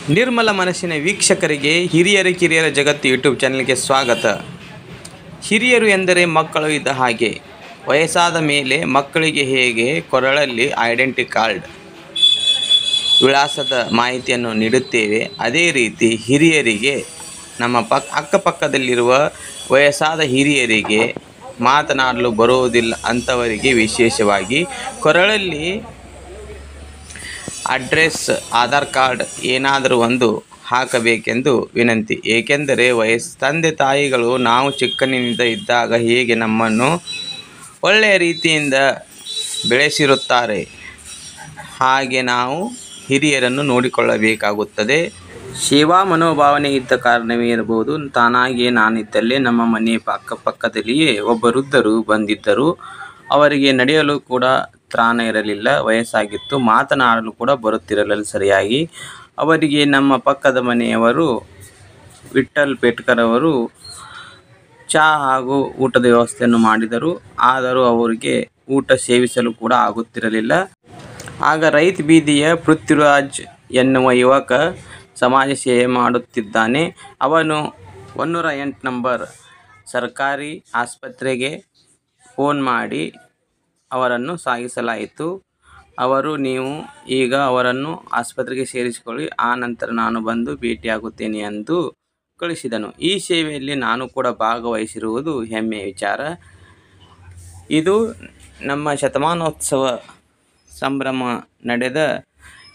ನಿರ್ಮಲ ಮನಸ್ಸಿನ ವೀಕ್ಷಕರಿಗೆ ಹಿರಿಯರ ಕಿರಿಯರ ಜಗತ್ತು ಯೂಟ್ಯೂಬ್ ಚಾನಲ್ಗೆ ಸ್ವಾಗತ. ಹಿರಿಯರು ಎಂದರೆ ಮಕ್ಕಳು ಇದ್ದ ಹಾಗೆ. ವಯಸ್ಸಾದ ಮೇಲೆ ಮಕ್ಕಳಿಗೆ ಹೇಗೆ ಕೊರಳಲ್ಲಿ ಐಡೆಂಟಿ ಕಾರ್ಡ್, ವಿಳಾಸದ ಮಾಹಿತಿಯನ್ನು ನೀಡುತ್ತೇವೆ, ಅದೇ ರೀತಿ ಹಿರಿಯರಿಗೆ ನಮ್ಮ ಅಕ್ಕಪಕ್ಕದಲ್ಲಿರುವ ವಯಸ್ಸಾದ ಹಿರಿಯರಿಗೆ ಮಾತನಾಡಲು ಬರುವುದಿಲ್ಲ ಅಂಥವರಿಗೆ ವಿಶೇಷವಾಗಿ ಕೊರಳಲ್ಲಿ ಅಡ್ರೆಸ್, ಆಧಾರ್ ಕಾರ್ಡ್ ಏನಾದರೂ ಒಂದು ಹಾಕಬೇಕೆಂದು ವಿನಂತಿ. ಏಕೆಂದರೆ ತಂದೆ ತಾಯಿಗಳು ನಾವು ಚಿಕ್ಕನಿಂದ ಇದ್ದಾಗ ಹೇಗೆ ನಮ್ಮನ್ನು ಒಳ್ಳೆಯ ರೀತಿಯಿಂದ ಬೆಳೆಸಿರುತ್ತಾರೆ ಹಾಗೆ ನಾವು ಹಿರಿಯರನ್ನು ನೋಡಿಕೊಳ್ಳಬೇಕಾಗುತ್ತದೆ. ಸೇವಾ ಮನೋಭಾವನೆ ಇದ್ದ ಕಾರಣವೇ ಇರಬಹುದು, ತಾನಾಗಿಯೇ ನಾನಿದ್ದಲ್ಲೇ ನಮ್ಮ ಮನೆ ಅಕ್ಕಪಕ್ಕದಲ್ಲಿಯೇ ಒಬ್ಬ ವೃದ್ಧರು ಬಂದಿದ್ದರು. ಅವರಿಗೆ ನಡೆಯಲು ಕೂಡ ತ್ರಾಣ ಇರಲಿಲ್ಲ, ವಯಸ್ಸಾಗಿತ್ತು, ಮಾತನಾಡಲು ಕೂಡ ಬರುತ್ತಿರಲಿಲ್ಲ ಸರಿಯಾಗಿ. ಅವರಿಗೆ ನಮ್ಮ ಪಕ್ಕದ ಮನೆಯವರು ವಿಠ್ಠಲ್ ಪೇಟ್ಕರ್ ಅವರು ಚಹಾ ಹಾಗೂ ಊಟದ ವ್ಯವಸ್ಥೆಯನ್ನು ಮಾಡಿದರು. ಆದರೂ ಅವರಿಗೆ ಊಟ ಸೇವಿಸಲು ಕೂಡ ಆಗುತ್ತಿರಲಿಲ್ಲ. ಆಗ ರೈತ ಬೀದಿಯ ಪೃಥ್ವಿರಾಜ್ ಎನ್ನುವ ಯುವಕ ಸಮಾಜ ಸೇವೆ ಮಾಡುತ್ತಿದ್ದಾನೆ. ಅವನು 108 ನಂಬರ್ ಸರ್ಕಾರಿ ಆಸ್ಪತ್ರೆಗೆ ಫೋನ್ ಮಾಡಿ ಅವರನ್ನು ಸಾಗಿಸಲಾಯಿತು. ನೀವು ಈಗ ಅವರನ್ನು ಆಸ್ಪತ್ರೆಗೆ ಸೇರಿಸಿಕೊಳ್ಳಿ, ಆ ನಂತರ ನಾನು ಬಂದು ಭೇಟಿಯಾಗುತ್ತೇನೆ ಎಂದು ಕಳಿಸಿದನು. ಈ ಸೇವೆಯಲ್ಲಿ ನಾನು ಕೂಡ ಭಾಗವಹಿಸಿರುವುದು ಹೆಮ್ಮೆಯ ವಿಚಾರ. ಇದು ನಮ್ಮ ಶತಮಾನೋತ್ಸವ ಸಂಭ್ರಮ ನಡೆದ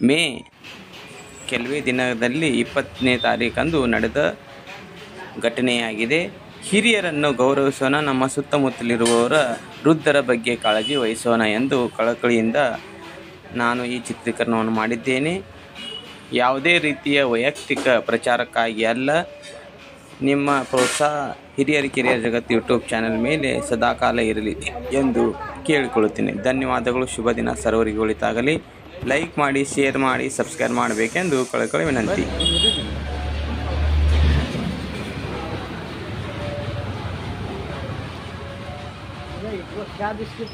ಮೇ ಕೆಲವೇ ದಿನದಲ್ಲಿ 20ನೇ ತಾರೀಖಂದು ನಡೆದ ಘಟನೆಯಾಗಿದೆ. ಹಿರಿಯರನ್ನು ಗೌರವಿಸೋಣ, ನಮ್ಮ ಸುತ್ತಮುತ್ತಲಿರುವವರ ವೃದ್ಧರ ಬಗ್ಗೆ ಕಾಳಜಿ ವಹಿಸೋಣ ಎಂದು ಕಳಕಳಿಯಿಂದ ನಾನು ಈ ಚಿತ್ರೀಕರಣವನ್ನು ಮಾಡಿದ್ದೇನೆ. ಯಾವುದೇ ರೀತಿಯ ವೈಯಕ್ತಿಕ ಪ್ರಚಾರಕ್ಕಾಗಿ ಅಲ್ಲ. ನಿಮ್ಮ ಪ್ರೋತ್ಸಾಹ ಹಿರಿಯರ ಕಿರಿಯರ ಜಗತ್ತು ಯೂಟ್ಯೂಬ್ ಚಾನಲ್ ಮೇಲೆ ಸದಾಕಾಲ ಇರಲಿ ಎಂದು ಕೇಳಿಕೊಳ್ಳುತ್ತೇನೆ. ಧನ್ಯವಾದಗಳು. ಶುಭ ದಿನ ಸರ್ವರಿಗೂ ಒಳಿತಾಗಲಿ. ಲೈಕ್ ಮಾಡಿ, ಶೇರ್ ಮಾಡಿ, ಸಬ್ಸ್ಕ್ರೈಬ್ ಮಾಡಬೇಕೆಂದು ಕಳಕಳಿ ವಿನಂತಿ. क्या बिस्किट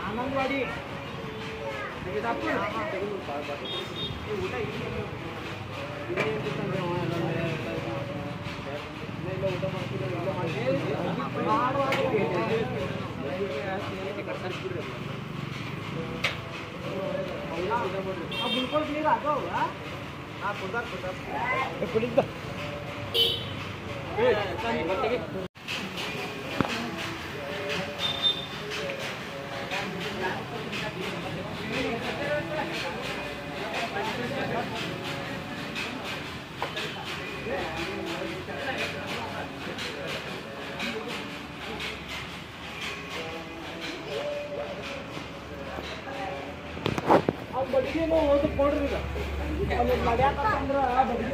आनंदवाड़ी बिल्कुल क्लियर आता होगा. हाँ पुलिस बड़गी वो तो पड़ रही लड्या बड़गी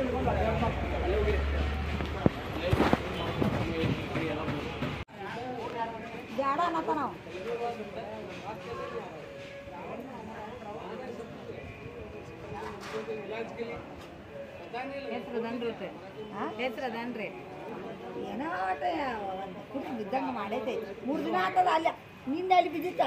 ಬ್ಯಾಡ ಅನ್ನತ್ತ ನಾವು ಹೆಸರದನ್ರಿ ಏನೋ ಕುಡಿದು ಬಿದ್ದಂಗೆ ಮಾಡೈತೆ. 3 ದಿನ ಆಗ್ತದ ಅಲ್ಲ, ನಿನ್ನೆ ಅಲ್ಲಿ ಬಿದ್ದಿತ್ತ